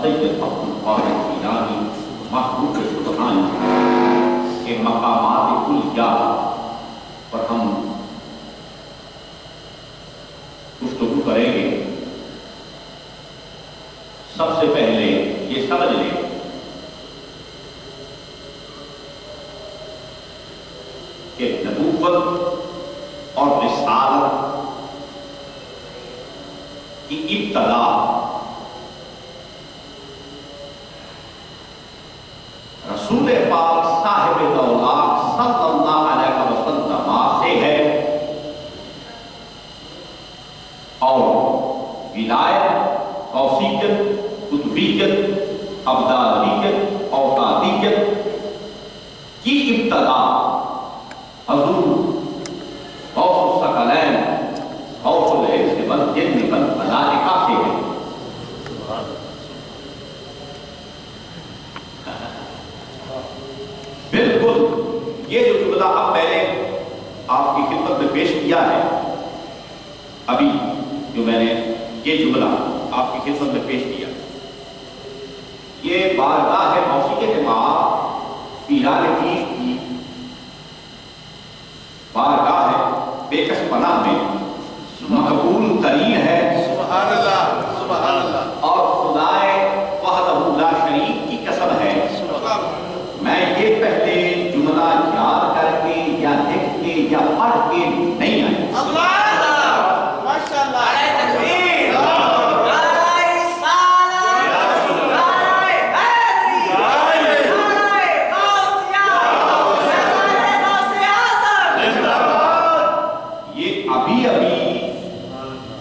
السید عبدالقادر جیلانی محبوب سبحان کے مقامات کلیہ پر ہم گفتگو کریں گے۔ سب سے پہلے یہ سمجھ لیں کہ نبوت اور رسالت کی ابتدا رسول پاک صاحب دولت صلی اللہ علیہ وسلم سے ہے، اور ولایت، توصیت، قطبیت، ابدالیت، اوتادیت کی ابتدا حضور غوث الثقلین غوث الانس والجن والملائکہ سے ہے۔ بالکل یہ جو جملہ اب میں نے آپ کی خدمت میں پیش کیا ہے، ابھی جو میں نے یہ جملہ آپ کی خدمت میں پیش کیا، یہ بارگاہ موسیقی ماں پیران پیر کی بارگاہ بے کس پناہ میں مقبول ترین ہے۔ سبحان اللہ، سبحان اللہ، اور خدائے وحدہ لا شریک کی قسم ہے، میں یہ پہلے جملہ یاد کر کے یا لکھ کے یا پڑھ کے نہیں آئی۔ ماشاءاللہ،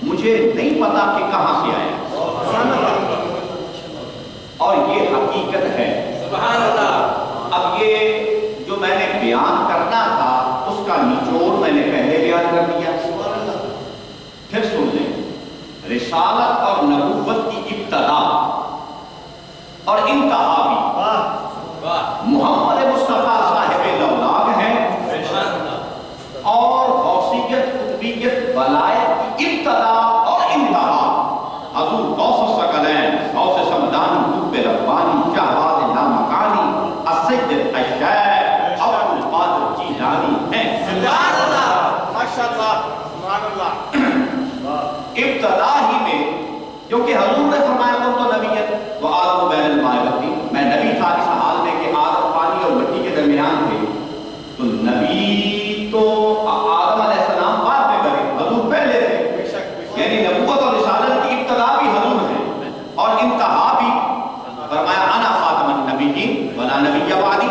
مجھے نہیں پتا کہ کہاں سے آیا، اور یہ حقیقت ہے۔ سبحان اللہ۔ اب یہ جو میں نے بیان کرنا تھا اس کا نچوڑ میں نے پہلے بیان کر دیا۔ پھر سن لیں، رسالت اور نبوت کی ابتدا اور انتہا بھی محمد مصطفیٰ صاحب لولاگ ہیں، اور غوثیت، قطبیت، ولایت کی ابتدا اور انتہا حضور غوث الثقلین غوث سمدانی قطب ربانی شہباز لامکانی السید الشیخ عبدالقادر جیلانی ہیں۔ سبحان اللہ، ماشاءاللہ، سبحان اللہ۔ ابتدا ہی میں کیونکہ حضور نے فرمایا کن تو نبیت و آدم بین الماء والطین، میں نبی تھا اس حال میں کہ آدم پانی اور مٹی کے درمیان تھے، تو نبی تو آدم علیہ السلام بعد میں بنے، حضور پہلے تھے، یعنی نبوت اور رسالت کی ابتدا بھی حضور ہے اور انتہا بھی۔ فرمایا انا خاتم النبیین ولا نبی بعدی،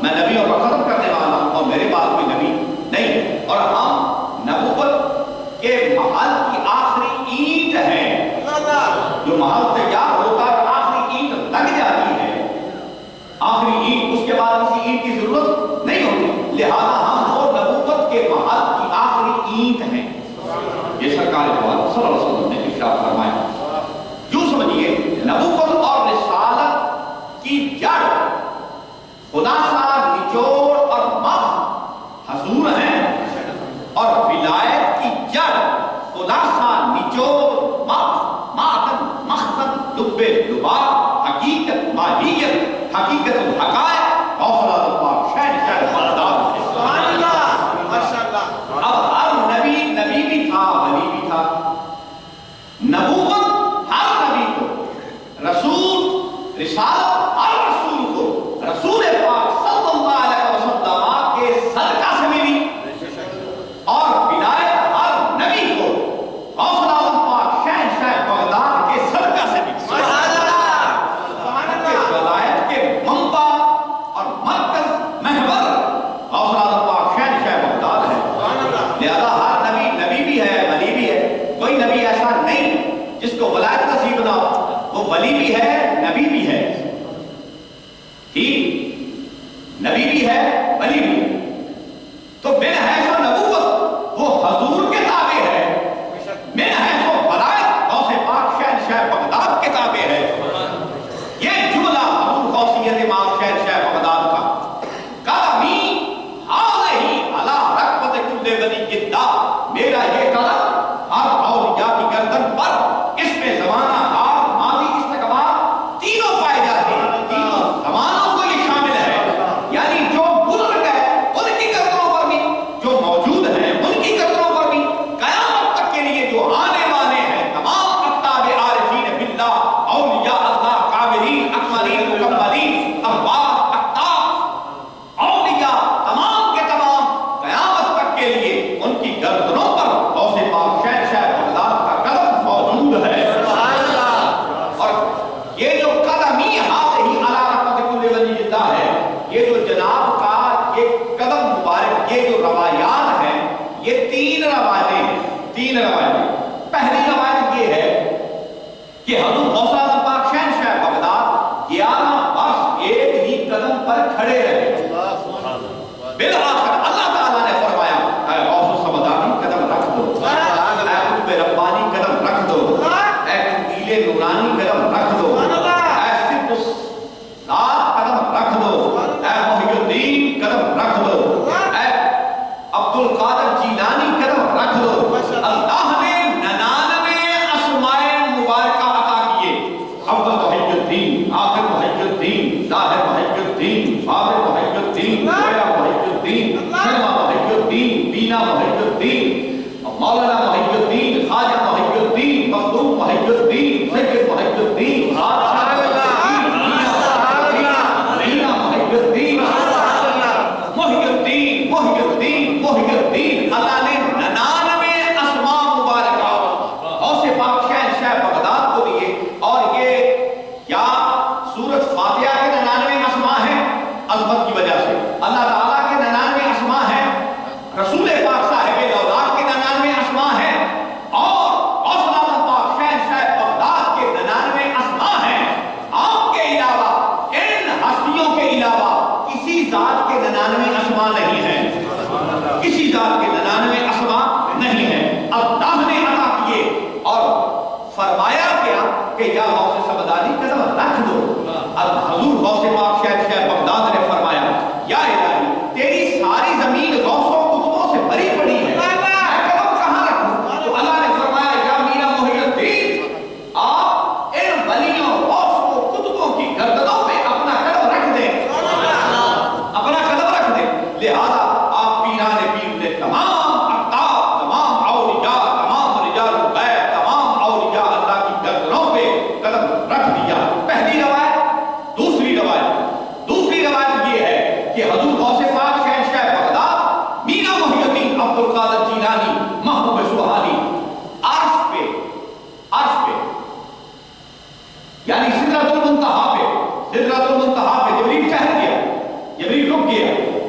میں نبیوں کو ختم کرنے والا ہوں اور میرے بعد کوئی نبی نہیں، اور ہم نبوت کے محل کی آخری اینٹ ہیں، جو محل تیار ہوتا ہے آخری اینٹ لگ جاتی ہے، آخری اینٹ، اس کے بعد کسی اینٹ کی ضرورت نہیں ہوتی، لہذا ہم وہ نبوت کے محل کی آخری اینٹ ہیں۔ یہ سرکار صلی اللہ علیہ وسلم نے ارشاد فرمایا۔ یوں سمجھیے، نبوت اور رسالت کی جڑ، خلاصہ، نچوڑ اور مغز حضور ہیں، اور ولایت کی جڑ، خلاصہ، نچوڑ، مغز، معدن، مخزن، لب لباب، حقیقت، ماہیت، حقیقت الحقائق، حوصلہ اللہ شہنشاہ بغداد ہے۔ سبحان اللہ، ماشاءاللہ۔ اب ہر نبی نبی بھی تھا، ولی بھی تھا۔ نبوت ہر نبی کو، رسول، رسالت ہر رسول کو رسول پاک صلی اللہ علیہ وسلم کے صدقہ سے ملی، اور ولایت ہر نبی کو غوث اعظم پاک شہنشاہ بغداد کے صدقہ سے ملی۔ سبحان اللہ، سبحان اللہ۔ ولایت کے منبع اور مرکز، محور غوث اعظم پاک شہنشاہ بغداد ہے۔ لہذا ہر نبی نبی بھی ہے، ولی بھی ہے، کوئی نبی ایسا نہیں جس کو ولایت نصیب نہ ہو، وہ ولی بھی ہے، نبی بھی ہے، ٹھیک، نبی بھی ہے، ولی بھی ہے۔ تو بن حیث نبوت وہ حضور کے تابع ہے، بن حیث ولایت غوث پاک شہنشاہ بغداد کے تابع ہے۔ یہ جملہ حضور غوثیت امام شہنشاہ بغداد کا قدمی حاضر ہی علی رکبت کل ولی جدہ، میرا یہ قدم ہر اولیاء کی گردن پر، اس میں زمانہ حال، ماضی، استقبال تینوں کہ حضور غوث اعظم پاک شہنشاہ بغداد 11 برس ایک ہی قدم پر کھڑے رہے۔ بالآخر اللہ تعالیٰ نے فرمایا اے غوث السمدانی قدم رکھ دو، اے قطب ربانی قدم رکھ دو، اے قندیل نورانی قدم رکھ دو، اے صدق الذات قدم رکھ دو، اے محی الدین قدم رکھ دو، اے عبد القادر جیلانی قدم رکھ دو۔ اللہ نے 99 اسماء مبارکہ عطا کیے، اول محی الدین، آخر محی الدین، ظاہر محی الدین، باطن محی الدین، گویا محی الدین، شرما محی الدین، بینا محی الدین، مولانا محی الدین، خواجہ محی الدین، مخدوم محی الدین، سید محی الدین، محی الدین۔ اللہ نے 99 اسماء مبارکہ غوث پاک شہنشاہ بغداد کو دیے، اور یہ کیا سورۃ فاتحہ کے 99 اسماء ہیں عظمت کی وجہ سے، اللہ تعالیٰ کے 99 اسماء ہیں، رسول پاک صاحب لولاک کے 99 اسماء ہیں، اور غوث اعظم پاک شہنشاہ بغداد کے 99 اسماء ہیں۔ آپ کے علاوہ، ان ہستیوں کے علاوہ کسی ذات کے 99 اسماء نہیں ہیں، کسی ذات کے 99 اسماء نہیں ہیں، اللہ نے عطا کیے۔ اور فرمایا کیا کہ یا غوث سمدانی قدم رکھ دو۔ اب حضور غوث پاک شہنشاہ بغداد نے فرمایا یا الہی تیری ساری زمین غوثوں قطبوں سے بھری پڑی ہے، میں قدم کہاں رکھوں؟ تو اللہ نے فرمایا یا میرا محی الدین، آپ ان ولیوں غوثوں قطبوں کی گردنوں پہ اپنا قدم رکھ دیں، اپنا قدم رکھ دیں۔ لہذا آپ پیران پیر نے تمام اقطاب، تمام اولیاء، تمام رجال الغیب، تمام اولیاء اللہ کی گردنوں پہ قدم رکھ دیا۔ پہلی روایت۔ دوسری روایت یہ ہے کہ حضور غوث پاک شہنشاہ بغداد مینا محی الدین عبد القادر جیلانی محبوب سبحانی عرش پہ یعنی سدرۃ المنتہا پہ جبریل ٹھہر گیا، جبریل رک گیا،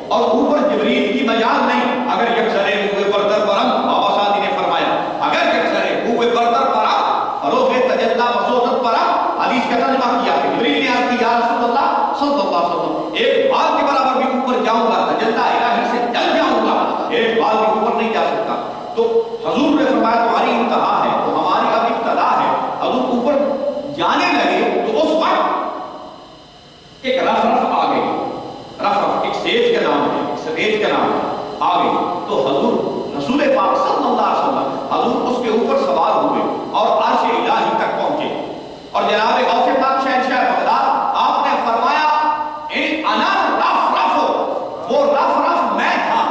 اور اوپر جبریل کی مجال نہیں۔ اگر یکسرے ہوئے بردر برم، بابا سعدی نے فرمایا اگر یکسرے ہوئے بردر برم فروغ تجلی بسوطت برم، حدیث کا ترجمہ کیا کہ جبریل نے عرض کی یا رسول اللہ صلی اللہ علیہ وسلم ایک بال کے برابر بھی اوپر جاؤں گا، تجلی الہی سے جل جاؤں گا، ایک بال بھی اوپر نہیں جا سکتا۔ تو حضور نے فرمایا تمہاری انتہا ہے، تو ہماری اب ابتدا ہے۔ حضور اوپر جانے لگے تو اس وقت ایک رف آ گئی، رف ایک سیج کا نام ہے، ایک سٹیج کا نام ہے، آ گئی۔ تو حضور رسول پاک صلی اللہ علیہ وسلم حضور اس کے اوپر سوار ہوئے اور عرش الہی تک پہنچے، اور جناب غوث پاک شہنشاہ بغداد آپ نے فرمایا انا رف، وہ رف میں تھا،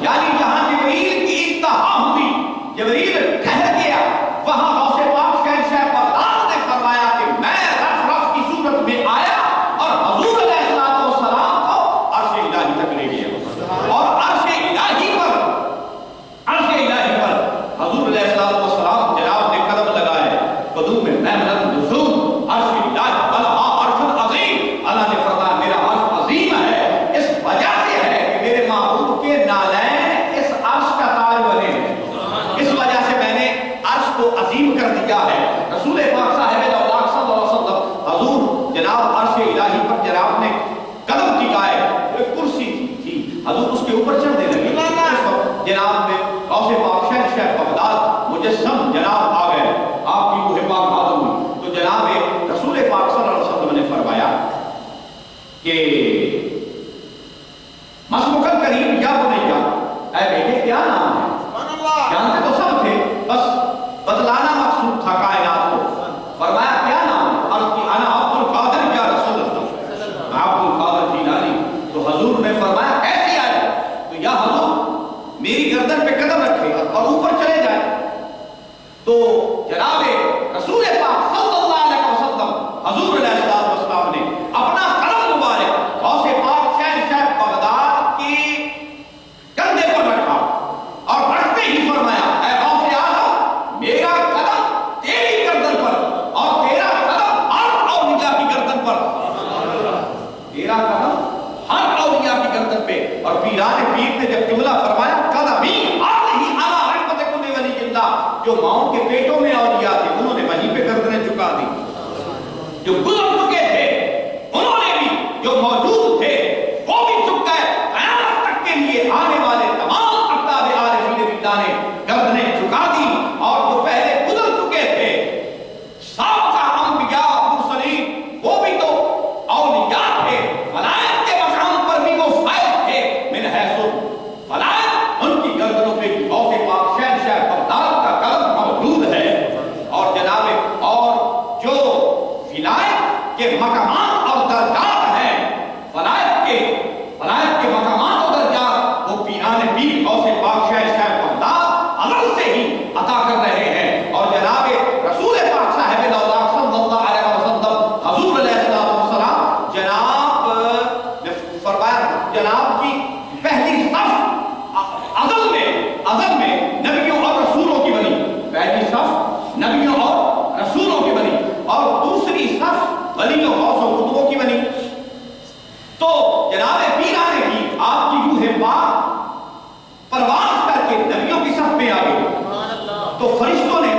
یعنی جہاں جبریل کی انتہا ہوئی، جبریل ٹھہر گیا، وہاں غوث پاک شہنشاہ بغداد نے فرمایا کہ میں رف کی صورت میں آیا اور حضور علیہ السلام کو عرش الہی تک لے گیا، اور عرش الہی پر حضور علیہ السلام جناب نے قدم لگائے، قدوم محمد نزول عرش الہی بل عرش عظیم، اللہ نے فرمایا میرا عرش عظیم ہے، اس وجہ سے ہے کہ میرے محبوب کے نالین اس عرش کا تاج بنے ہیں، اس وجہ سے میں نے عرش کو عظیم کر دیا ہے۔ رسول پاک صاحب لولاک صلی اللہ علیہ وسلم حضور جناب عرش الہی پر جناب نے قدم ٹکائے، ایک کرسی تھی، حضور اس کے اوپر چڑھنے لگے، اس وقت جناب میں غوث پاک شہنشاہ بغداد مجسم جناب آ گئے، آپ کی روح پاک معلوم ہوئی، تو جناب رسول پاک صلی اللہ علیہ وسلم نے فرمایا کہ مسمکل کریم یا بنیا، اے بیٹے کیا نام ہے؟ جانتے تو سب تھے، بس بتلانا مقصود تھا کائنات کو۔ فرمایا کیا نام ہے؟ عرض کی انا عبد القادر یا رسول اللہ، عبد القادر جیلانی۔ تو حضور نے فرمایا کیسے آئے؟ تو یا حضور میری گردن پہ قدم رکھے اور اوپر چلے جائے۔ تو جناب رسول پاک صلی اللہ علیہ وسلم حضور علیہ السلام نے اپنا قلم مبارک غوث پاک شہنشاہ بغداد کی کندھے پر رکھا، اور رکھتے ہی فرمایا اے غوث اعظم میرا قدم تیری گردن پر اور تیرا قدم ہر اولیاء کی گردن پر، تیرا قدم ہر اولیاء کی گردن پہ۔ اور پیران پیر نے جب جملہ فرمایا قدمی جو ماؤں کے پیٹوں میں اولیاء تھے انہوں نے وہیں پہ گردنیں جو گزر چکے تھے انہوں نے بھی، جو موجود تھے وہ بھی چک گئے، قیامت تک کے لیے آنے والے تمام اقطاب عارفین باللہ نے گردنیں جھکا دی، اور جو پہلے گزر چکے تھے سابقہ انبیاء مرسلین وہ بھی تو اولیاء تھے، ولایت کے مقام پر بھی وہ فائز تھے، من حیث ولایت ان کی گردنوں پہ غوث پاک شہنشاہ بغداد کا قلم موجود ہے، اور جناب اور جو ولایت کے مقامات اور درجات ہیں، ولایت کے مقامات اور درجات وہ پیران پیر غوث پاک شہنشاہ بغداد ازل سے ہی عطا کر رہے ہیں، اور جناب رسول پاک صاحب الاولیاء صلی اللہ علیہ وسلم حضور علیہ السلام جناب نے فرمایا جناب کی پہلی صف ازل میں نبیوں اور رسولوں کی بنی، پہلی صف نبیوں اور رسولوں کی بنی، اور دوسری صف ولیوں غوث و کتبوں کی بنی۔ تو جناب پیران بھی آپ کی روح پاک پرواز کر کے نبیوں کی صف میں آ گئی، تو فرشتوں نے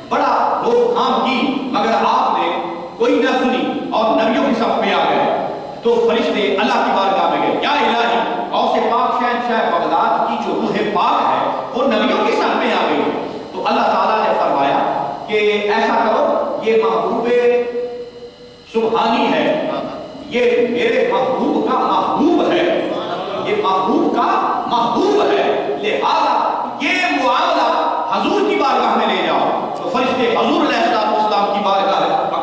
بڑا روک تھام کی، مگر آپ نے کوئی نہ سنی اور نبیوں کی صف میں آ گئے، تو فرشتے اللہ کی بارگاہ میں گئے، یا الہی غوث پاک شہنشاہ بغداد کی جو روح پاک ہے وہ نبیوں کی صف میں آ گئی، تو اللہ تعالیٰ نے فرمایا کہ ایسا کرو، یہ محبوب سبحانی ہے، یہ میرے محبوب کا محبوب ہے، یہ محبوب کا محبوب ہے، لہذا یہ معاملہ حضور کی بارگاہ میں لے جاؤ۔ تو فرشتے حضور علیہ السلام کی بارگاہ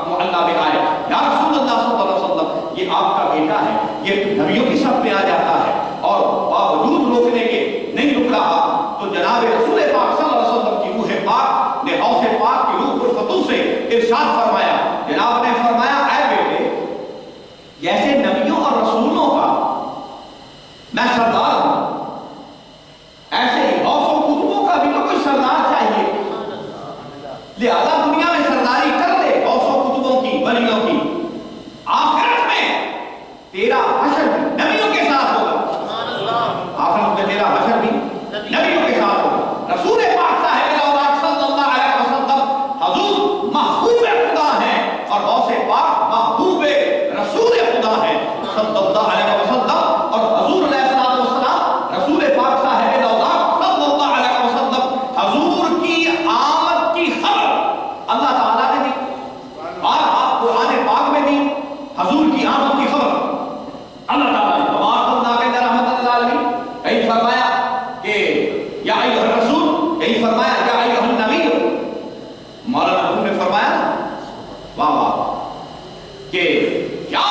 معلّہ میں آئے، یا رسول اللہ صلی اللہ علیہ وسلم یہ آپ کا بیٹا ہے، یہ نبیوں کی صف میں آ جاتا ہے، اور باوجود روکنے کے نہیں رک رہا، تو جناب رسول پاک صلی اللہ علیہ وسلم کی روح پاک نے غوث پاک کی روح الفتوح سے ارشاد فرمایا، جناب نے فرمایا اے بیٹے جیسے نبیوں اور رسولوں کا میں سردار ہوں، ایسے ہی غوث و کتبوں کا بھی تو کوئی سردار چاہیے، لہذا دنیا میں سرداری کر لے غوث و کتبوں کی، ولیوں کی، آخرت میں تیرا حشر بھی نبیوں کے ساتھ ہوگا، آخرت میں تیرا حشر بھی نبیوں کے ساتھ ہوگا۔ رسول پاک صاحب الاولیاء صلی اللہ علیہ وسلم حضور محبوب خدا ہیں، اور غوث پاک محبوب رسول خدا ہیں صلی اللہ علیہ وسلم، اور حضور علیہ السلام رسول پاک صاحب الاولیاء صلی اللہ علیہ وسلم حضور کی آمد کی خبر اللہ تعالیٰ نے دی، اور آپ قرآن پاک میں دی حضور کی آمد کی خبر اللہ تعالیٰ نے، وما ارسلناک الا رحمۃ للعالمین، کہیں فرمایا کہ یا ایھا الرسول، کہیں فرمایا یا ایھا النبی، مولانا حکم نے فرمایا واہ واہ کہ یا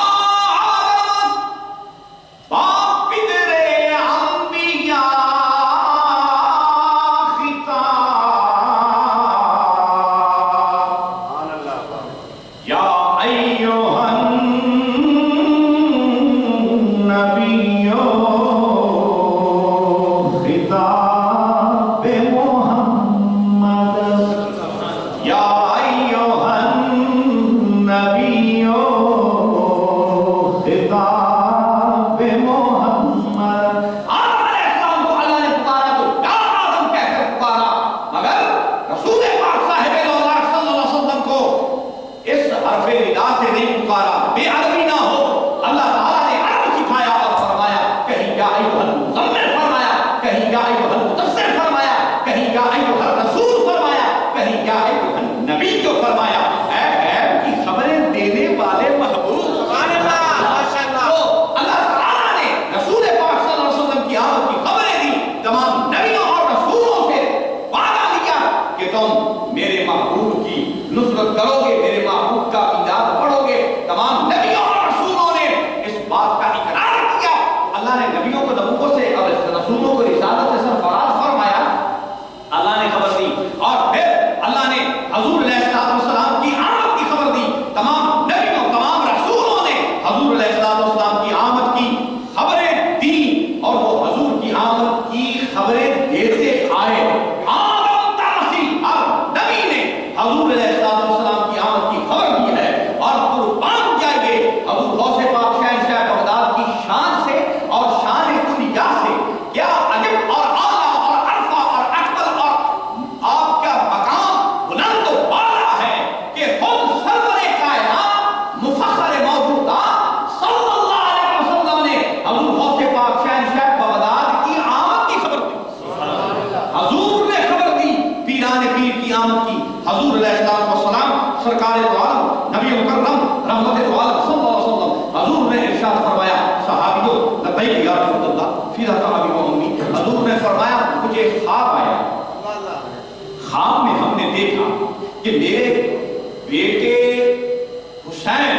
سرکار دو عالم نبی مکرم رحمت دو عالم صلی اللہ علیہ وسلم حضور نے ارشاد فرمایا صحابیوں لبیک یا رسول اللہ فداک ابی و امی، حضور نے فرمایا مجھے خواب آیا، خواب میں ہم نے دیکھا کہ میرے بیٹے حسین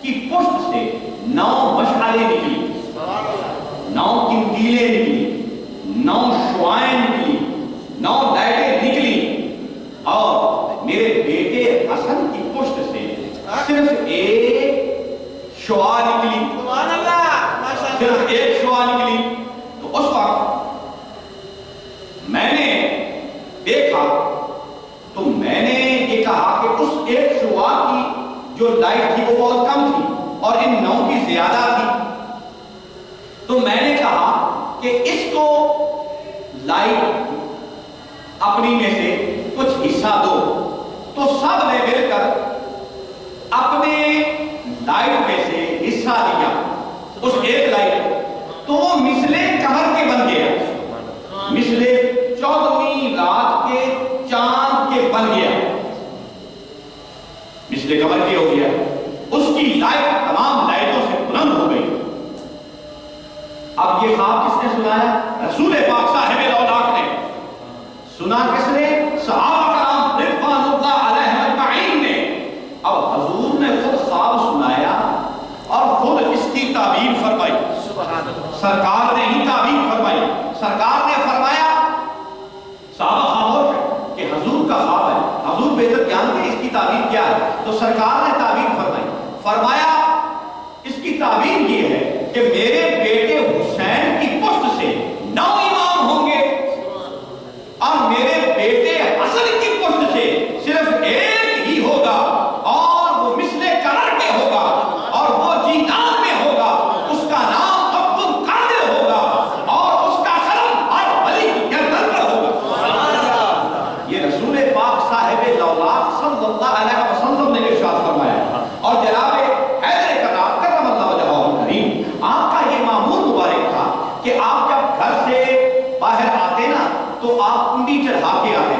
کی پشت سے 9 مشعلیں نکلی، 9 قندیلیں نکلی، 9 شعائیں نکلی، 9 لائٹیں نکلی، اور میرے بیٹے حسن کی پشت سے صرف ایک شعاع نکلی، صرف ایک شعاع نکلی۔ تو اس وقت میں نے دیکھا تو میں نے یہ کہا کہ اس ایک شعاع کی جو لائٹ تھی وہ بہت کم تھی اور ان 9 کی زیادہ تھی، تو میں نے کہا کہ اس کو لائٹ اپنی میں سے کچھ حصہ دو، تو سب نے مل کر اپنے لائٹ میں سے حصہ دیا اس ایک لائٹ، تو وہ مثل قمر کے بن گیا، مثل 14ویں رات کے چاند کے بن گیا، مثل قمر کے ہو گیا، اس کی لائٹ تمام لائٹوں سے بلند ہو گئی۔ اب یہ خواب کس نے سنایا؟ رسول پاک صاحب الاولاق نے سنا۔ کس نے؟ صحابہ کرام رضوان اللہ علیہم اجمعین نے۔ اب حضور نے خود خواب سنایا اور خود اس کی تعبیر فرمائی، سرکار نے ہی تعبیر فرمائی۔ سرکار نے فرمایا صحابہ خاموش ہے کہ حضور کا خواب ہے، حضور بہتر جانتے ہیں اس کی تعبیر کیا ہے، تو سرکار نے تعبیر فرمائی، فرمایا اس کی تعبیر یہ ہے کہ میرے بیٹے حسین کی پشت سے 9 امام ہوں گے اور میرے بیٹے حسن کی پشت سے صرف ایک ہی ہوگا، اور وہ مثل قمر کے ہوگا اور وہ جینان میں ہوگا، اس کا نام عبد القادر ہوگا اور اس کا قلم ہر ولی کی گردن پر ہوگا۔ یہ رسول پاک صاحب الاولاق صلی اللہ علیہ وسلم نے ارشاد فرمایا، اور جناب حیدر کرام کرم اللہ وجہہ الکریم آپ کا یہ معمول مبارک تھا کہ آپ جب گھر سے باہر آتے نا تو آپ کنڈی چڑھا کے آتے،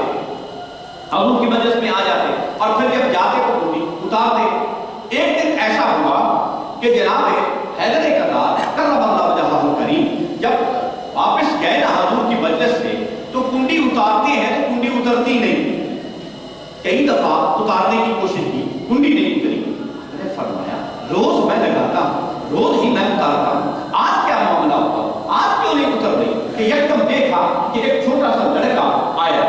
حضور کی مجلس میں آ جاتے، اور پھر جب جاتے تو کنڈی اتارتے۔ ایک دن ایسا ہوا کہ جناب حیدر کرام کرم اللہ وجہہ الکریم جب واپس گئے نا حضور کی مجلس سے تو کنڈی اتارتے ہیں تو کنڈی اترتی نہیں، کئی دفعہ اتارنے کی کوشش کی، کنڈی نہیں اتری۔ میں نے فرمایا روز میں لگاتا ہوں، روز ہی میں اتارتا ہوں، آج کیا معاملہ ہوا، آج کیوں نہیں اتر رہی؟ کہ یکدم دیکھا کہ ایک چھوٹا سا لڑکا آیا،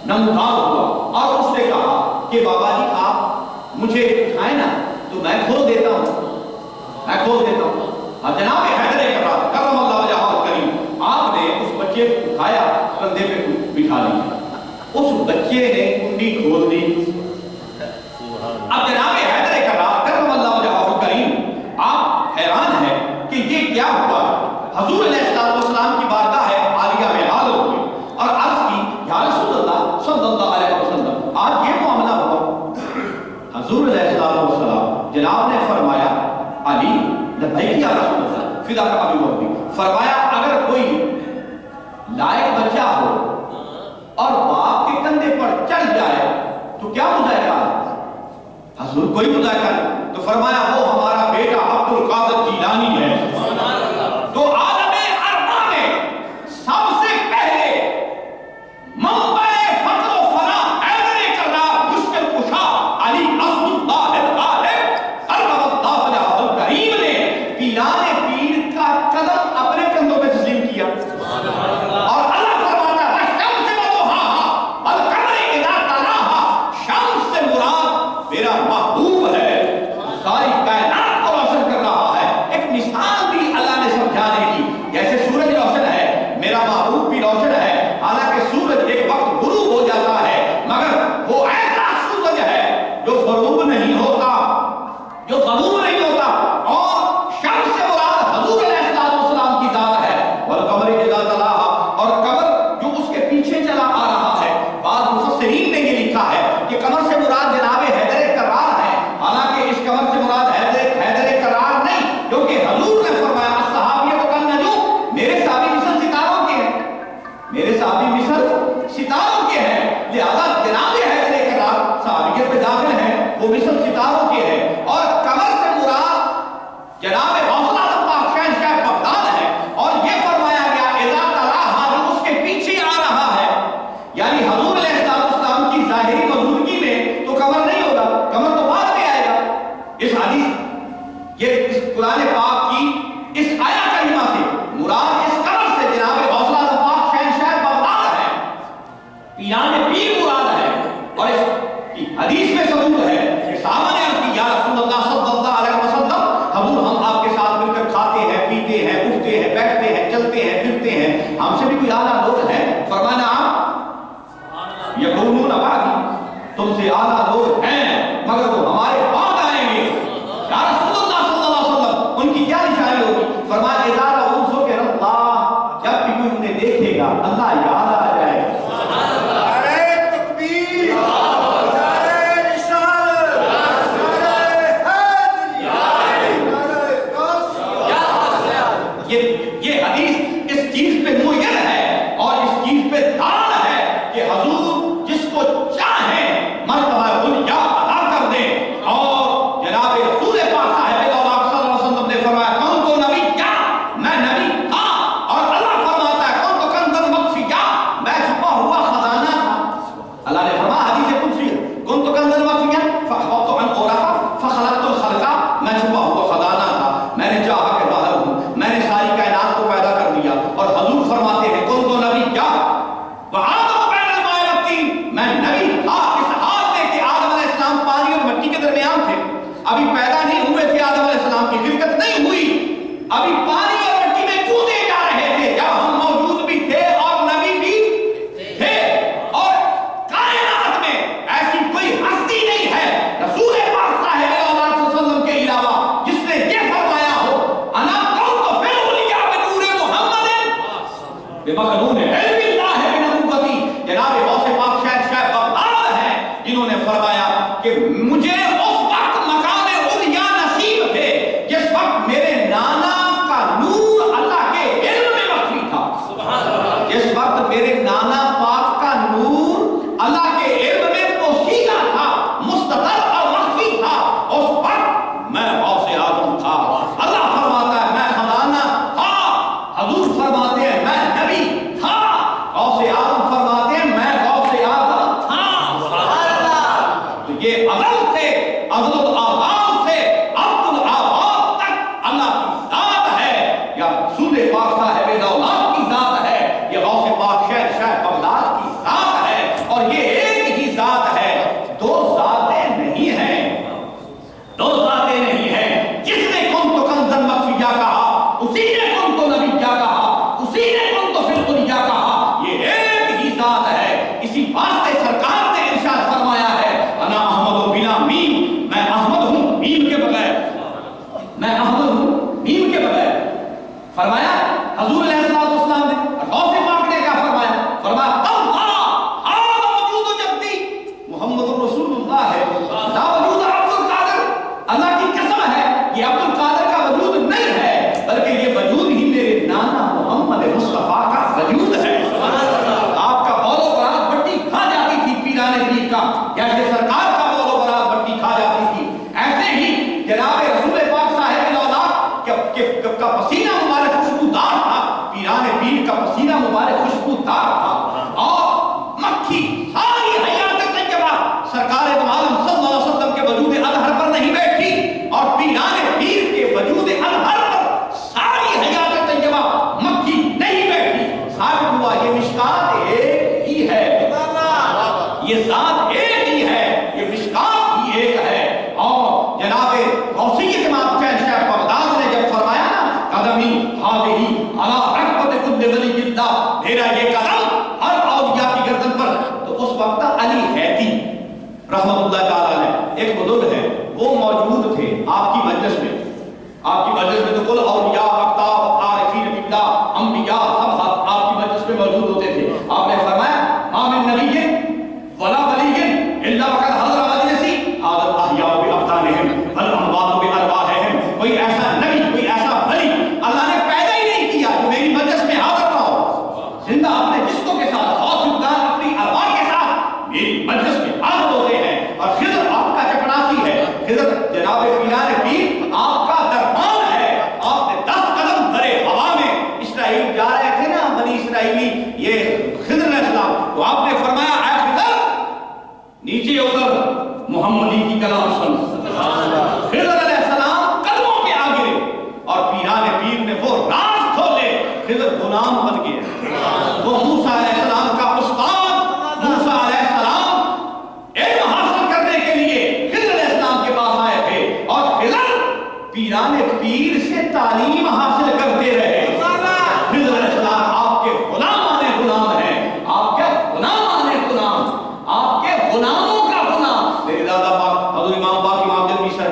نمودار ہوا، اور اس نے کہا کہ بابا جی آپ مجھے اٹھائیں نا تو میں کھول دیتا ہوں، میں کھول دیتا ہوں۔ اور جناب حیدر کرام کرم اللہ وجہہ الکریم آپ نے اس بچے کو اٹھایا، کندھے پہ بٹھا لیا، اس بچے نے کنڈی کھول دی۔ اب جناب حیدر کرام کرم اللہ وجہہ الکریم آپ حیران ہیں کہ یہ کیا ہوا۔ حضور علیہ السلام کی بارگاہ ہے عالیہ میں حال ہو گئی اور عرض کی یا رسول اللہ صلی اللہ علیہ وسلم آج یہ معاملہ ہوا۔ حضور علیہ السلام جناب نے فرمایا علی لبیک یا رسول اللہ فداک ابی و امی، فرمایا اگر کوئی لائق بچہ ہو اور باپ کے کندھے پر چڑھ جائے تو کیا مذائقہ ہے؟ حضور کوئی مذائقہ نہیں، تو فرمایا وہ ہمارا بیٹا عبد القادر جیلانی ہے۔ تو عالم ارواح میں سب سے پہلے منبع فقر و فنا حیدر کرام مشکل کشا علی اسد اللہ الغالب کرم اللہ وجہہ الکریم نے پیران پیر کا قدم اپنے کندھوں پہ تسلیم کیا، اور اللہ فرماتا ہے شمس وضحاہا والقمر اذا تلاہا، شمس سے مراد میرا محبوب ہے، ساری کائنات کو روشن کر رہا ہے۔ ایک مثال بھی اللہ نے سمجھانے کی، جیسے سورج روشن ہے میرا محبوب بھی روشن ہے، حالانکہ سورج ایک وقت غروب ہو جاتا ہے مگر وہ ایسا سورج ہے جو غروب نہیں ہوتا، جو غروب نہیں ہوتا، اور شمس سے مراد حضور علیہ السلام کی ذات ہے، والقمر اذا تلاہا، اور قمر جو اس کے پیچھے چلا آ رہا ہے۔ بعض مفسرین نے یہ لکھا ہے کہ قمر سے مراد جناب حیدر کرار ہے، حالانکہ اس قمر سے مراد حیدر کرار نہیں، کیونکہ حضور نے فرمایا الصحابیۃ کالنجوم، میرے صحابی مثل ستاروں کے ہیں، میرے صحابی مثل ستاروں کے ہیں، لہذا جناب حیدر کرار صحابیت میں داخل ہیں۔ وہ مثل ستاروں کے ہے، اور کمر سے مراد جناب غوث اعظم پاک شہنشاہ بغداد ہے، اور یہ فرمایا گیا اذا تراہا، جو اس کے پیچھے آ رہا ہے، یعنی حضور علیہ السلام کی ظاہری موجودگی میں تو کمر نہیں ہوگا، کمر تو بعد میں آئے گا۔ اس حدیث یہ اس قرآن پاک کی اس آیہ کریمہ سے مراد اس کمر سے جناب غوث اعظم پاک شہنشاہ بغداد ہے، پیران پیر مراد ہے، اور اس کی حدیث میں ثبوت ہے کہ صحابہ نے عرض کی یا رسول اللہ صلی اللہ علیہ وسلم، حضور ہم آپ کے ساتھ مل کر کھاتے ہیں، پیتے ہیں، اٹھتے ہیں، بیٹھتے ہیں، چلتے ہیں، پھرتے ہیں، ہم سے بھی کوئی اعلیٰ لوگ ہیں؟ فرمانا آپ یقولون بعدی، تم سے اعلیٰ لوگ ہیں مگر وہ ہمارے بعد آئیں گے۔ یا رسول اللہ صلی اللہ علیہ وسلم، ان کی کیا نشانی ہوگی؟ فرمایا اذا رأوا ذکر اللہ، جب بھی کوئی انہیں دیکھے گا اللہ یاد آ جائے گا۔ یہ حدیث اس چیز پہ معین ہے اور اس چیز پہ دال ہے کہ حضور جس کو چاہیں مرتبہ علیا ادا کر دیں، اور جناب رسول پاک صاحب صلی اللہ علیہ وسلم نے فرمایا کون تو نبی کیا، میں نبی تھا، اور اللہ فرماتا ہے کون تو کنزن مخفیہ، میں چھپا ہوا خزانہ تھا۔ اللہ نے فرمایا حدیث قدسی کون تو کنزن مخفیہ فاحببت ان اعرف فخلقت الخلق، میں چھپا ہوا خزانہ تھا، میں نے چاہا کہ ظاہر ہوں، میں نے ساری کائنات کو پیدا کر دیا۔ اور حضور فرماتے ہیں کون تو نبی کیا، وآدم بین الماء والطین، میں نبی تھا اس حال میں کہ آدم علیہ السلام پانی اور مٹی کے درمیان تھے، ابھی پیدا نہیں ہوئے تھے، آدم علیہ السلام کی خلقت نہیں ہوئی، ابھی پانی اور مٹی میں کودے جا رہے تھے جب ہم موجود بھی تھے اور نبی بھی تھے، اور کائنات میں ایسی کوئی ہستی نہیں ہے رسول پاک صاحب صلی اللہ علیہ وسلم کے علاوہ جس نے یہ فرمایا ہو انا قوت فی الاولیاء بنور محمد بمکنون علم اللہ بنبوتی۔ جناب غوث پاک شہنشاہ بغداد ہیں جنہوں نے فرمایا کہ مجھے اس وقت مقام اولیاء نصیب تھے جس وقت میرے نانا کا نور اللہ کے علم میں مخفی تھا، جس وقت میرے نانا پاک کا نور اللہ کے علم میں پوشیدہ تھا، مستتر اور مخفی تھا، اس وقت میں غوث اعظم تھا۔ اللہ فرماتا ہے میں خزانہ تھا، حضور فرماتے ہیں میں نبی تھا، غوث اعظم فرماتے ہیں میں غوث اعظم تھا۔ تو یہ ازل سے ازل الاعظام سے عبد الآباد تک اللہ کی ذات ہے، یا رسول پاک صاحب دولت کی ذات ہے، یہ غوث پاک شہنشاہ بغداد کی ذات ہے، اور یہ ایک ہی ذات ہے، دو ذاتیں نہیں ہیں، دو ذاتیں نہیں ہیں۔ جس نے کن تو کنزن مخفیہ کہا اسی نے کن تو نبی کیا کہا، اسی نے کن تو فی الاولیاء کہا، یہ ایک ہی ذات ہے۔ اسی واسطے سرکار نے ارشاد فرمایا ہے انا احمد بلا میم، میں احمد ہوں میم کے بغیر، میں احمد ہوں میم کے بغیر۔ فرمایا حضور علیہ السلام نے، غوث پاک نے کیا فرمایا؟ فرمایا اللہ ہذا وجود جدی محمد رسول اللہ ہے، لا وجود عبد القادر، اللہ کی قسم ہے یہ عبد القادر کا وجود نہیں ہے بلکہ یہ وجود ہی میرے نانا محمد مصطفیٰ کا وجود ہے۔ آپ کا بول و برات بٹی کھا جاتی تھی پیران پیر کا، جیسے سرکار کا بول و برات بٹی کھا جاتی تھی، ایسے ہی جناب رسول پاک صاحب کا پسینہ مبارک خوشبودار تھا، پیران پیر کا پسینہ مبارک خوشبودار تھا، اور مکھی ساری حیات طیبہ سرکار دو عالم صلی اللہ علیہ وسلم کے وجود اطہر پر نہیں بیٹھی، اور پیران پیر کے وجود اطہر پر ساری حیات طیبہ مکھی نہیں بیٹھی۔ ثابت ہوا یہ مشکات ایک ہی ہے، یہ ذات ایک ہی ہے، یہ مشکات ہی ایک ہے۔ اور جناب غوثیت امام شہنشاہ بغداد نے جب فرمایا نا قدمی حاضری علی رکبت کل ولی اللہ، میرا یہ قدم ہر اولیاء کی گردن پر، تو اس وقت علی حیدی رحمت اللہ تعالیٰ نے ایک بزرگ ہے وہ موجود تھے آپ کی مجلس میں، آپ کی مجلس میں تو کل اولیاء اقطاب عارفین باللہ انبیاء سب آپ کی مجلس میں موجود ہوتے تھے۔ آپ نے فرمایا ما من نبی ولا ولی الا وقد حضر مجلسی هذا الاحیاء بابدانہم والاموات بارواحہم، کوئی ایسا نبی کوئی ایسا ولی اللہ نے پیدا ہی نہیں کیا جو میری مجلس میں حاضر نہ ہو، زندہ اپنے جسموں کے ساتھ اور اپنی ارواح کے ساتھ میری مجلس میں حاضر ہوتے ہیں، اور خضر آپ کا چپڑاسی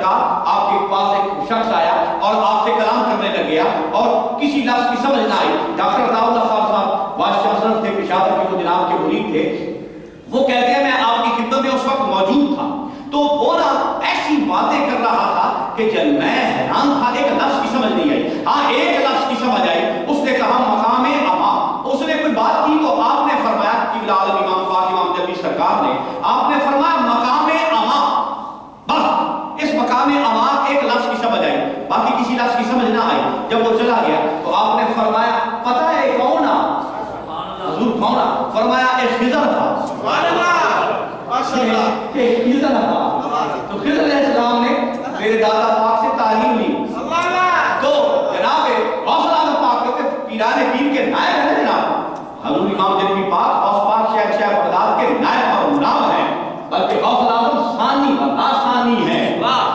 سرکار آپ کے پاس ایک شخص آیا اور آپ سے کلام کرنے لگ گیا اور کسی لفظ کی سمجھ نہ آئی. ڈاکٹر عطا اللہ خان صاحب بادشاہ اصرف تھے، پشاور کے وہ جناب کے مرید تھے. وہ کہتے ہیں میں آپ کی خدمت میں اس وقت موجود تھا تو وہ نا ایسی باتیں کر رہا تھا کہ جب میں حیران تھا، ایک لفظ کی سمجھ نہیں آئی. ہاں ایک لفظ کی سمجھ آئی، اس نے کہا مقام اما. اس نے کوئی بات کی تو آپ نے فرمایا کہ عالم امام پاک امام نبی سرکار نے آپ نے فرمایا مقام اما. بس اس مقام اما ایک لفظ کی سمجھ آئی، باقی کسی لفظ کی سمجھ نہ آئی. جب وہ چلا گیا تو آپ نے فرمایا پتہ ہے کون آ حضور کون آ؟ فرمایا ایک خضر تھا. سبحان اللہ ماشاءاللہ. ایک خضر تھا. تو خضر علیہ السلام نے میرے دادا پاک سے تعلیم لی. تو جناب غوث اعظم پاک کے پیران پیر کے نائب ہیں جناب حضور امام جنبی پاک غوث پاک شہنشاہ بغداد کے نائب اور غلام ہیں، بلکہ غوث اعظم ثانی و ثانی ہیں.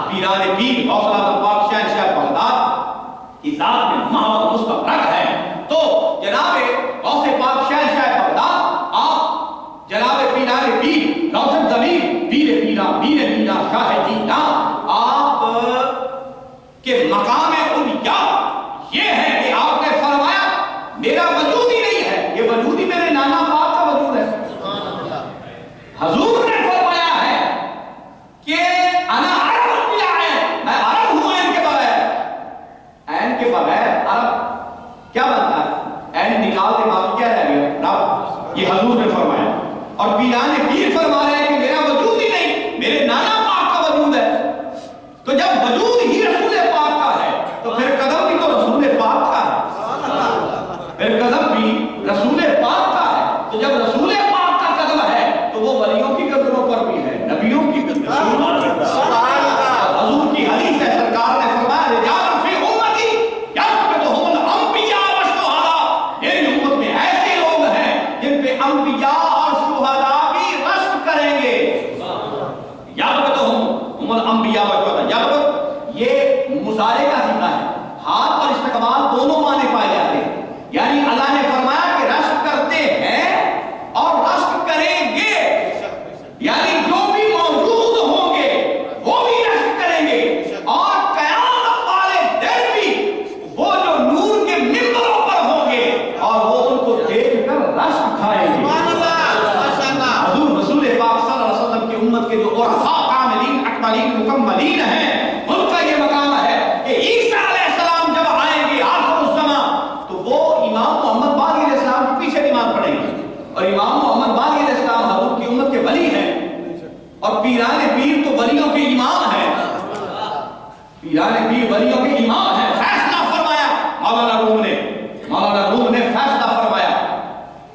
پیران پیر غوث اعظم پاک شہنشاہ بغداد کی ذات میں محمد مستفرد ہے. تو جناب غوث پاک شہنشاہ بغداد آپ جناب پیران پیر روشن ضمیر پیر پیرا شاہ جینا آپ کے مقام اولیاء یہ ہے کہ آپ نے فرمایا میرا وجود ہی نہیں ہے، یہ وجود ہی میرے نانا پاک کا وجود ہے. حضور نے فرمایا ہے کہ انا عرب انبیاء ہے، میں عرب ہوں عین کے بغیر. عین کے بغیر عرب کیا بنتا ہے؟ عین نکالتے باقی کیا رہ گیا؟ رب. یہ حضور نے فرمایا. اور پیران پیر فرما رہے ہیں کہ میرا وجود ہی نہیں، میرے نانا پاک کا وجود ہے. تو جب وجود ہی رسول پاک کا ہے تو پھر قدم بھی تو رسول پاک کا ہے، پھر قدم بھی رسول پاک کا ہے. تو جب رسول پاک کا قدم ہے تو وہ ولیوں کی قدروں پر بھی ہے، نبیوں کی قدروں پر. حضور کی حدیث ہے، سرکار نے فرمایا رجال فی امتی یثبتہم الانبیاء والشہداء. میری امت میں ایسے لوگ ہیں جن پہ انبیاء اور شہداء بھی رشک کریں گے. یثبتہم الانبیاء والشہداء. یثبت یہ مضارع کا صیغہ ہے، حال اور استقبال دونوں معنی پائے جاتے ہیں. یعنی اللہ نے فرمایا کہ رشک کرتے ہیں اور رشک کریں گے، یعنی جو بھی موجود ہوں گے وہ بھی رشک کریں گے اور قیامت والے دن بھی وہ جو نور کے ممبروں پر ہوں گے اور وہ ان کو دیکھ کر رشک کھائیں گے. حضور رسول پاک صلی اللہ علیہ وسلم کی امت کے جو عرفاء کاملین اکملین مکملین ہیں ان کا یہ مقام ہے کہ عیسیٰ علیہ السلام جب آئیں گے آخر الزمان تو وہ امام محمد باقر علیہ السلام کے پیچھے نماز پڑھیں گے. اور امام محمد باقر علیہ السلام حضور کی امت کے ولی ہیں اور پیران پیر تو ولیوں کے امام ہیں. پیران پیر ولیوں کے امام ہیں. فیصلہ فرمایا مولانا روم نے فیصلہ فرمایا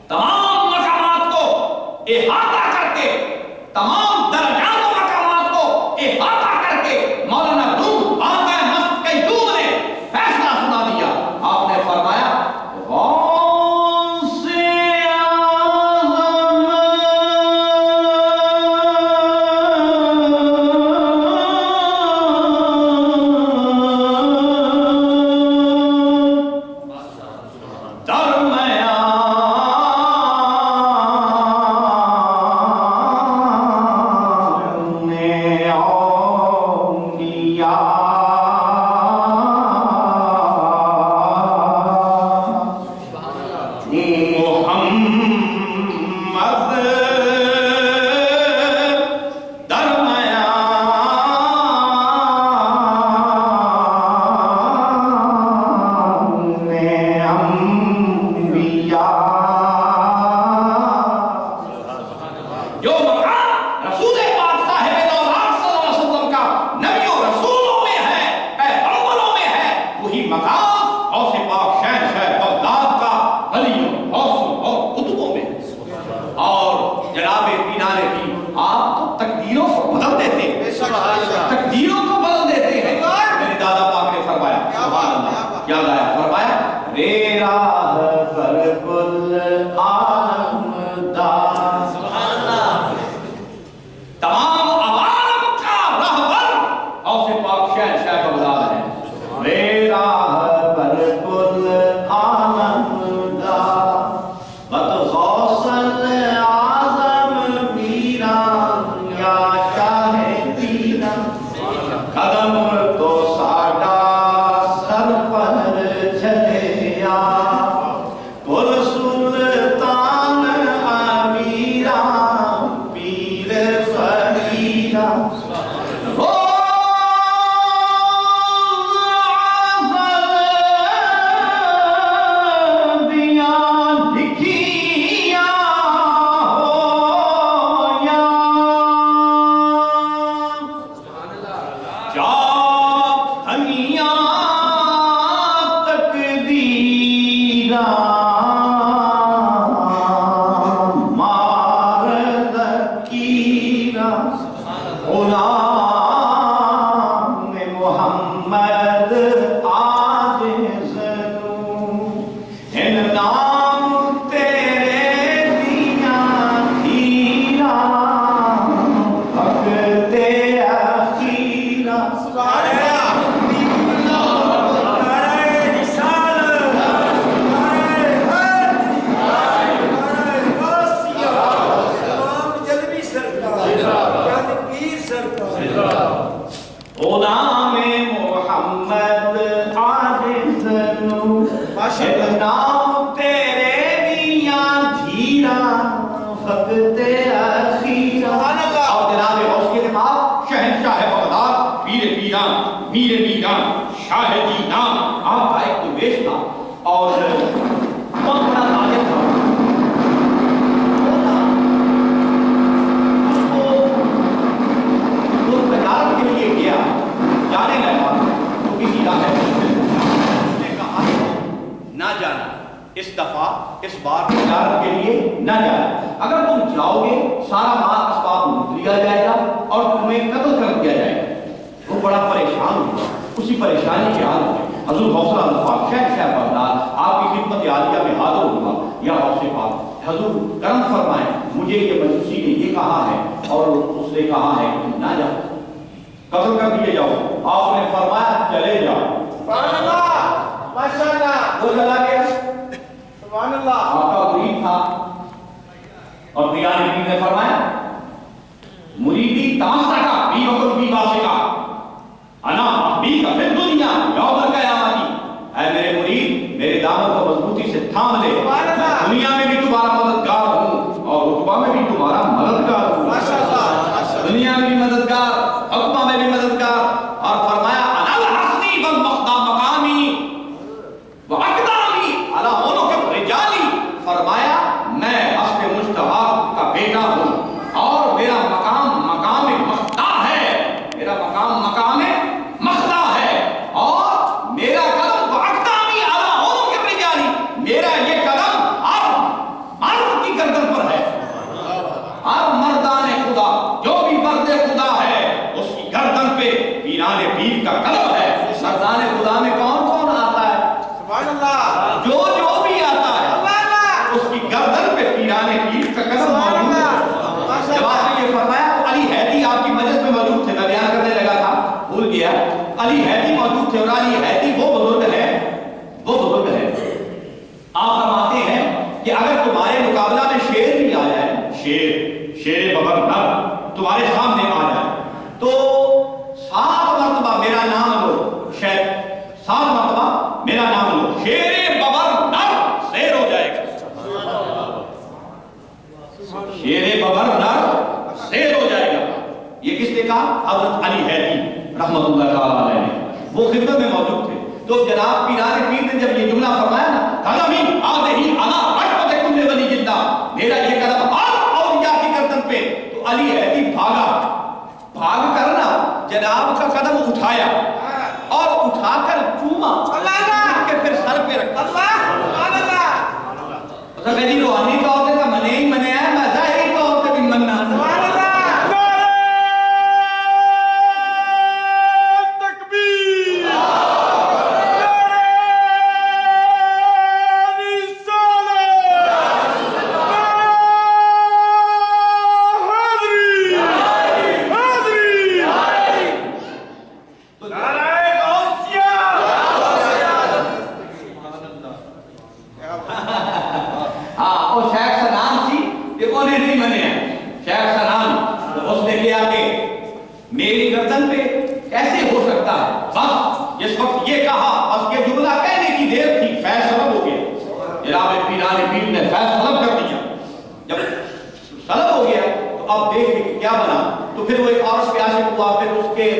تمام مقامات کو احاطہ کر کے، تمام درجات و مقامات کو احاطہ کر کے مولانا روم آقا مست قیوم نے فیصلہ سنا دیا. آپ نے فرمایا غوث جو مقام رسول پاک صاحب دولت صلی اللہ علیہ وسلم کا نبی و رسولوں میں قدم تو ساڈا سر پر چلیا کل سلطان امیرا پیر فقیرا اس بار تجارت کے لیے نہ جائے. اگر تم جاؤ گے سارا مال اسباب لوٹ لیا جائے گا اور تمہیں قتل کر دیا جائے گا. وہ بڑا پریشان ہوا. اسی پریشانی کے حال میں حضور حوصلہ الفاظ شہنشاہ بغداد آپ کی خدمت عالیہ میں حاضر ہوا. یا حوصلہ پاک حضور کرم فرمائیں, مجھے یہ مجوسی نے یہ کہا ہے اور اس نے کہا ہے کہ نہ جاؤ, قتل کر دیے جاؤ. آپ نے فرمایا چلے جاؤ. سبحان اللہ, ماشاءاللہ. وہ چلا گیا. سبحان اللہ. آپ کا مرید تھا اور پیارے نبی نے فرمایا مریدی تمسا کا بی وقت بی باسے کا انا بی کا پھر دنیا یوم القیامتی. اے میرے مرید میرے دامن کو مضبوطی سے تھام لے. دنیا میں بھی تمہارا مددگار ہوں اور رتبہ میں بھی تمہارا مددگار ہوں. دنیا میں بھی مددگار, رتبہ میں بھی مددگار. اور فرمایا انا الحسنی والمقدام مقامی واقدامی علی عنق الرجالی. فرمایا میں حسن مجتبی کا بیٹا ہوں اور میرا مقام مقام مخدع ہے. میرا مقام مقام مخدع ہے اور میرا قدم واقدامی علی عنق الرجالی. میرا یہ قدم ہر مرد کی گردن پر ہے. ہر مردان خدا جو بھی مرد خدا ہے اس کی گردن پہ پیران پیر کا قدم ہے. مردان خدا میں کون کون آتا ہے؟ سبحان اللہ. جو بھی آتا ہے اس کی گردن پہ پیران پیر کا قدم موجود ہے. جب آپ نے یہ فرمایا تو علی حیدی آپ کی مجلس میں موجود تھے. میں بیان کرنے لگا تھا بھول گیا. علی حیدی موجود تھے اور علی حیدی وہ بزرگ ہے. آپ فرماتے ہیں کہ اگر تمہارے مقابلہ میں شیر بھی آ جائے, شیر ببر نر تمہارے سامنے آ جائے تو 7 مرتبہ میرا نام لو. شیر 7 مرتبہ میرا نام لو. شیر ببر نر شیر ہو جائے گا. شیر ببر نر شیر ہو جائے گا. یہ کس نے کہا؟ حضرت علی حیدی رحمت اللہ تعالیٰ علیہ نے. وہ خدمت میں موجود تھے. تو جناب پیران پیر نے جب یہ جملہ فرمایا نا, قدمی آدھی انا رحمت کل ولی جدہ, میرا یہ قدم ہر اولیاء کی گردن پہ. تو علی حیدی بھاگ کر نا جناب کا قدم اٹھایا اور اٹھا کر چوما کہ پھر سر پہ رکھا. جی روحانی طور پہ منے ہی منے ہے, میں ظاہری طور پہ بھی مننا. شیخ کیسے ہو سکتا ہے؟ بس جس وقت یہ کہا، بس یہ جملہ کہنے کی دیر تھی، فیض سلب ہو گیا۔ جناب پیران پیر نے فیض سلب کر دیا۔ جب سلب ہو گیا تو اب دیکھیں کہ کیا بنا۔ تو پھر وہ ایک عورت پہ عاشق ہوا، پھر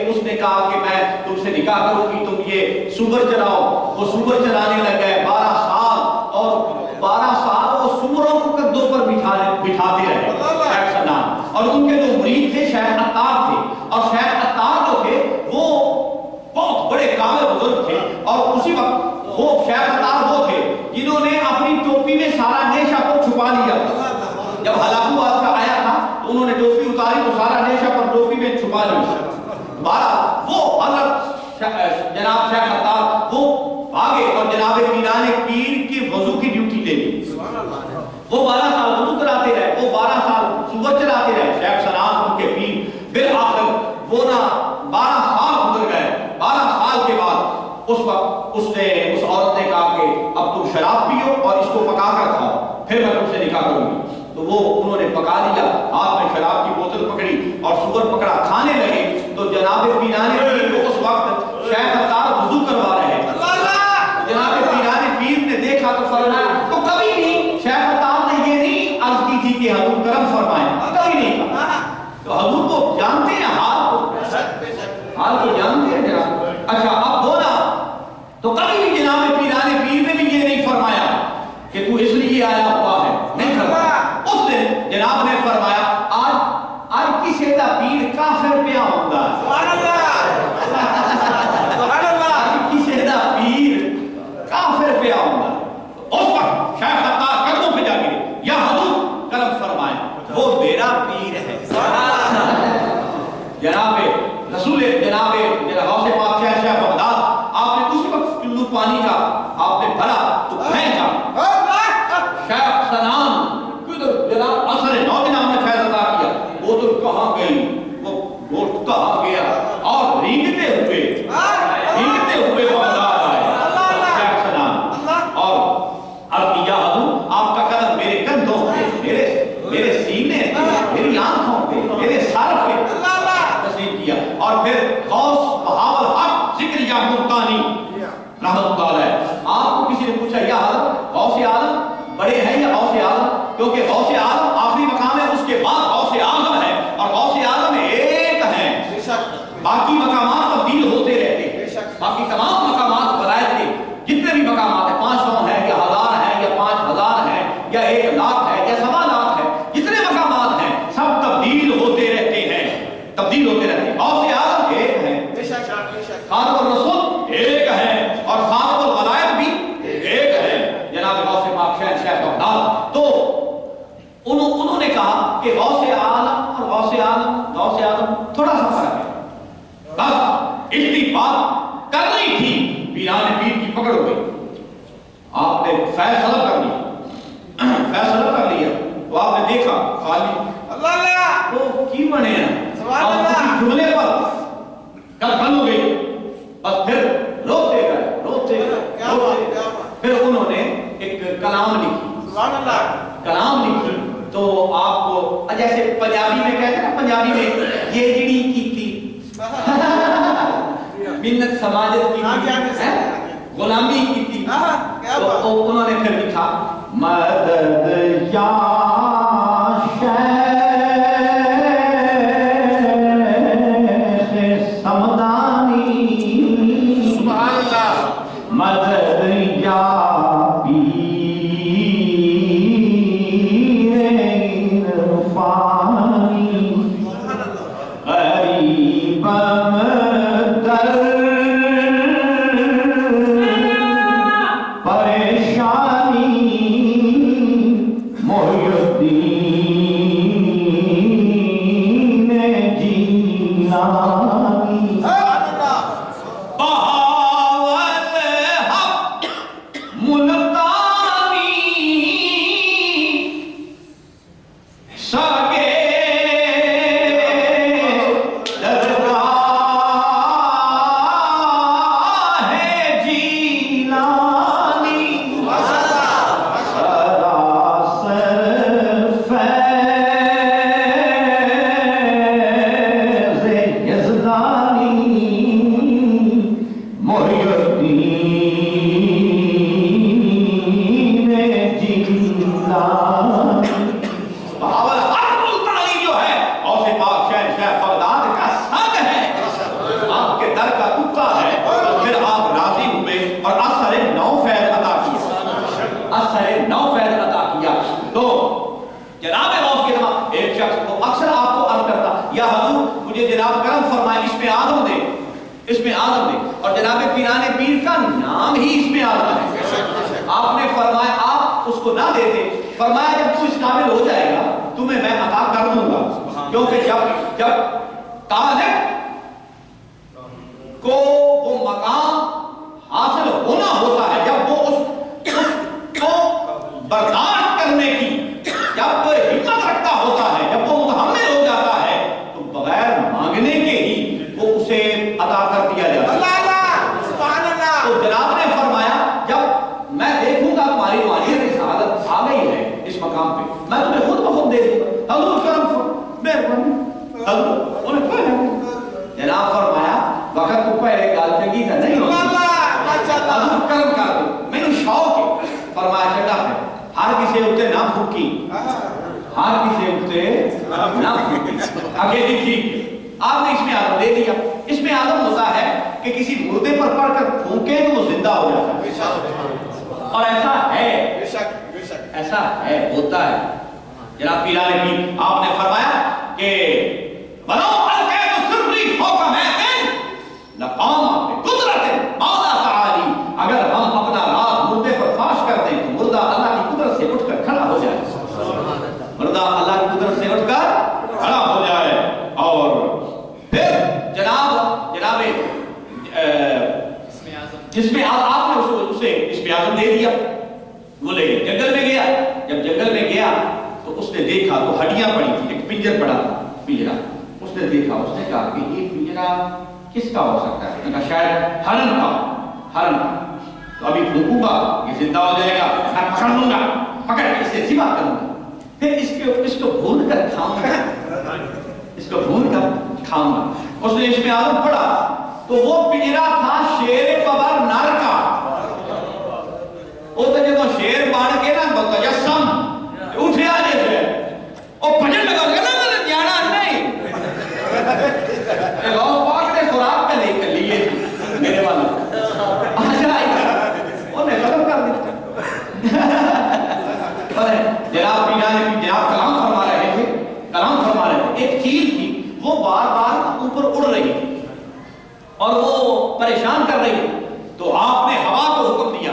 اس نے کہا کہ میں تم سے نکاح کروں گی، تم یہ سور چلاؤ۔ وہ سور چلانے لگ گئے 12 سال، اور 12 سال وہ سوروں کو کندھوں پر بٹھاتے رہے شیخ سنان۔ اور ان کے جو مرید تھے شیخ عطار تھے، اور شیخ عطار جو تھے وہ بہت بڑے کامل بزرگ تھے، اور اسی وقت وہ شیخ عطار وہ تھے جنہوں نے اپنی ٹوپی میں سارا نیشہ کو چھپا لیا۔ جب ہلاکو بادشاہ آیا تھا تو انہوں نے ٹوپی اتاری تو سارا نیشہ پر ٹوپی میں چھپا لیا۔ وہ حضرت جناب شیخ عطار وہ بھاگے اور جناب پیران پیر کی وضو کی ڈیوٹی لے لی۔ وہ 12 سال وضو کراتے رہے، وہ 12 سال سور چلاتے رہے شیخ سنان ان کے پیر۔ بالآخر وہ نہ 12 سال گزر گئے، 12 سال کے بعد اس وقت اس عورت نے کہا کہ اب تم شراب پیو اور اس کو پکا کر کھاؤ، پھر میں تم سے نکاح کروں گی۔ تو وہ انہوں نے پکا لیا، ہاتھ میں شراب کی بوتل پکڑی اور سور پکڑا، کھانے لگے۔ تو جناب پیران پیر کو اس وقت شیخ عطار وضو کروا رہے ہیں۔ جناب پیران پیر نے دیکھا تو فرمایا، تو کبھی بھی شیخ عطار نے یہ نہیں عرض کی تھی کہ حضور کرم فرمائیں، کبھی نہیں کہا۔ تو حضور کو جانتے ہیں، حال کو جانتے ہیں جناب۔ اچھا اب بولا تو کبھی بھی جناب پیران پیر نے بھی یہ نہیں فرمایا کہ تو اس لیے آیا ہوا ہے، نہیں فرمایا۔ اس دن جناب نے فرمایا آج کسی دا پیر کافر پہ آؤں گا۔ سبحان اللہ، کسی دا پیر کافر پہ آؤں گا۔ اس وقت شیخ عطار قدموں پہ جا گرے، یا حضور کرم فرمائیں، وہ میرا پیر ہے۔ جناب رسول جناب غوث پاک شاہ بغداد، آپ نے اسی وقت چلو پانی کا آپ نے بھرا تو پھینکا۔ شیخ سنان جناب اثر نو جناب نے فیض عطا کیا، وہ تو کہاں گئی، وہ گوشت کہاں گیا، اور رینگتے ہوئے بغداد آئے شیخ سنان، اور عرض کیا حضور آپ کا قدم میرے کندھوں پہ، میرے سینے پہ، میری آنکھوں پہ، میرے سر پہ تسلیم کیا۔ اور پھر غوث بہاول حق ذکریہ ملتانی رحمۃ اللہ علیہ، آپ کو کسی نے پوچھا یا حضرت غوث عالم بڑے ہیں یا غوث عالم؟ کیونکہ غوث عالم آخری مقام ہے، اس کے بعد غوث اعظم ہے، اور غوث عالم ایک ہیں، باقی مقامات تبدیل ہوتے رہتے ہیں۔ باقی تمام مقامات ولایت کے جتنے بھی مقامات ہیں، 500 ہیں یا 1000 ہیں یا 5000 ہیں یا 1 لاکھ ہے یا 1.25 لاکھ ہے، جتنے مقامات ہیں سب تبدیل ہوتے رہتے ہیں، تبدیل ہوتے رہتے ہیں۔ غوث اعظم ایک ہیں، خاتم الرسول ایک ہے، اور خاتم الولایت بھی ایک ہے، جناب غوث پاک شیخ بغداد۔ تو انہوں نے کہا کہ غوث عالم اور غوث عالم تھوڑا سا فرق ہے، بس اتنی بات کرنی تھی۔ پیران پیر کی پکڑ ہو گئی، آپ نے فیصلہ کر لیا، تو آپ نے دیکھا خالی تو کی بنے ہیں، اور کسی جملے پر کل ہو گئی، بس پھر روتے گئے، پھر انہوں نے ایک کلام لکھی، تو آپ کو جیسے پنجابی میں کہتے ہیں نا، پنجابی میں یہ جڑی کی تھی منت سماجت کی تھی، غلامی کی تھی، تو انہوں نے پھر لکھا مدد یا شیخ سمدانی، سبحان اللہ، مدد یا محی الدین جیلانی بہاول عقل التعالی جو ہے غوث پاک شہنشاہ بغداد کا سنگ ہے، آپ کے در کا کتا ہے، پھر آپ راضی ہوئے اور اثر نو فیض عطا کیا، اثر نو فیض عطا کیا۔ تو جناب غوث کے زمان ایک شخص کو اکثر آپ کو عرض کرتا یا حضور مجھے جناب کرم فرمائے اس میں آدم دے، اس میں آدم دے، اور جناب پیران پیر کا نام ہی اس میں آدم ہے۔ آپ نے فرمایا آپ اس کو نہ دیتے، فرمایا جب تو اس قابل ہو جائے گا تمہیں میں عطا کر دوں گا، کیونکہ جب طالب کو وہ مقام حاصل ہونا ہوتا ہے، جب وہ اس کو برداشت کرنے کی جب ہمت رکھتا ہوتا ہے، جب وہ متحمل ہو جاتا ہے تو بغیر مانگنے کے ہی وہ اسے عطا کر دیا جاتا ہے۔ تو جناب نے فرمایا جب میں دیکھوں گا تمہاری روحانیت کی سعادت آ گئی ہے اس مقام پہ، میں تمہیں خود بخود دے دوں گا۔ حضور کرم مہربانی حضور انہیں کوئی نہیں، جناب فرمایا وقت تو پہلے گال چنگی تھا نہیں ہوتی، حضور کرم کر دو، میں نے شوق ہے۔ فرمایا چنگا ہے، ہر کسی اٹھتے نہ پھوکی، ہر کسی اٹھتے نہ پھوکی، آگے دیکھیے آپ نے اس میں آدم دے دیا۔ اس میں آدم ہوتا ہے کہ کسی مردے پر پڑھ کر پھونکے تو وہ زندہ ہو جاتا ہے، اور ایسا ہے، ایسا ہے، ہوتا ہے۔ جناب پیران پیر آپ نے فرمایا کہ بنو القید سری فوق میتن لقام بقدرت مولا تعالی، اگر ہم اپنا راز مردے پر فاش کر دیں تو مردہ اللہ کی قدرت سے اٹھ کر کھڑا ہو جائے، مردہ اللہ کی قدرت سے اٹھ کر کھڑا ہو جائے۔ اور پھر جناب جس میں آپ نے اسے اس میں آدم دے دیا، وہ لے گیا جنگل میں گیا۔ جب جنگل میں گیا تو اس نے دیکھا تو ہڈیاں پڑی تھی، ایک پنجر پڑا تھا، پنجرا اس نے دیکھا، اس نے کہا کہ یہ پنجرا کس کا ہو سکتا ہے؟ کہا شاید ہرن کا، ہرن کا، تو ابھی پھونکوں گا یہ زندہ ہو جائے گا، میں پکڑ لوں گا، پکڑ کے اسے ذبح کروں گا، پھر اس کو بھون کر کھاؤں گا، اس کو بھون کر کھاؤں گا۔ اس نے اس میں آدم پڑا تو وہ پنجرا تھا شیر قبر نر کا، وہ تو جب شیر بان کے نا متجسم اٹھے آجے تھے، اور پجن لگا گیا نا میں جانا نہیں، غوث پاک نے خوراک کا لے کر لیے میرے والا آجا آئی انہیں ختم کر دیتا۔ جناب پیران جناب کلام فرما رہے تھے، کلام فرما رہے تھے، ایک چیل تھی وہ بار بار اوپر اڑ رہی تھی اور وہ پریشان کر رہی تھی، تو آپ نے ہوا کو حکم دیا،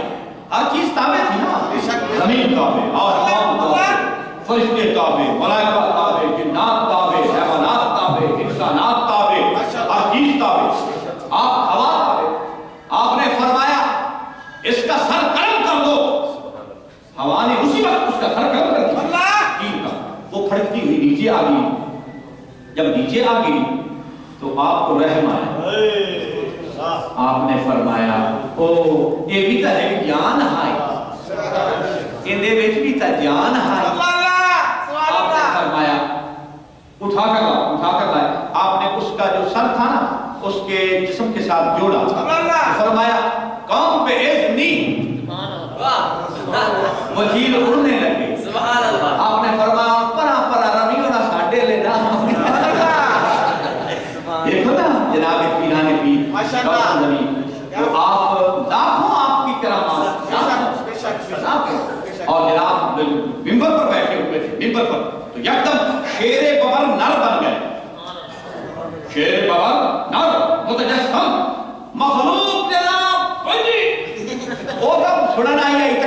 ہر چیز تابع تھی نا، زمین تابع، آسمان تابع، فرشتے تابع، ملائکہ تابع، جنات تابع، حیوانات تابع، انسانات تابع، ہر چیز تابع، آپ ہوا تابع۔ آپ نے فرمایا اس کا سر قلم کر دو، ہوا نے اسی وقت اس کا سر قلم کر دیا، وہ پھڑکتی ہوئی نیچے آ گئی۔ جب نیچے آ گئی تو آپ کو رحم آیا، آپ نے فرمایا او یہ بھی تا ایک جان ہے، اندے بیچ بھی تا جان ہے۔ آپ نے فرمایا اٹھا کر لائے، آپ نے اس کا جو سر تھا نا اس کے جسم کے ساتھ جوڑا، فرمایا قوم پہ اذنی، وہ جیل اڑنے لگے۔ آپ نے فرمایا پرا رمیوں نہ ساڑھے لینا، دیکھو نا جناب پیران پیر تو آپ لاکھوں آپ کی کرامات، اور جناب ممبر پر بیٹھے ہوئے تھے، ممبر پر تو یکدم شیر ببر نر بن گئے، شیر ببر نر متجسم مخلوق جناب وہ تب سنن آئی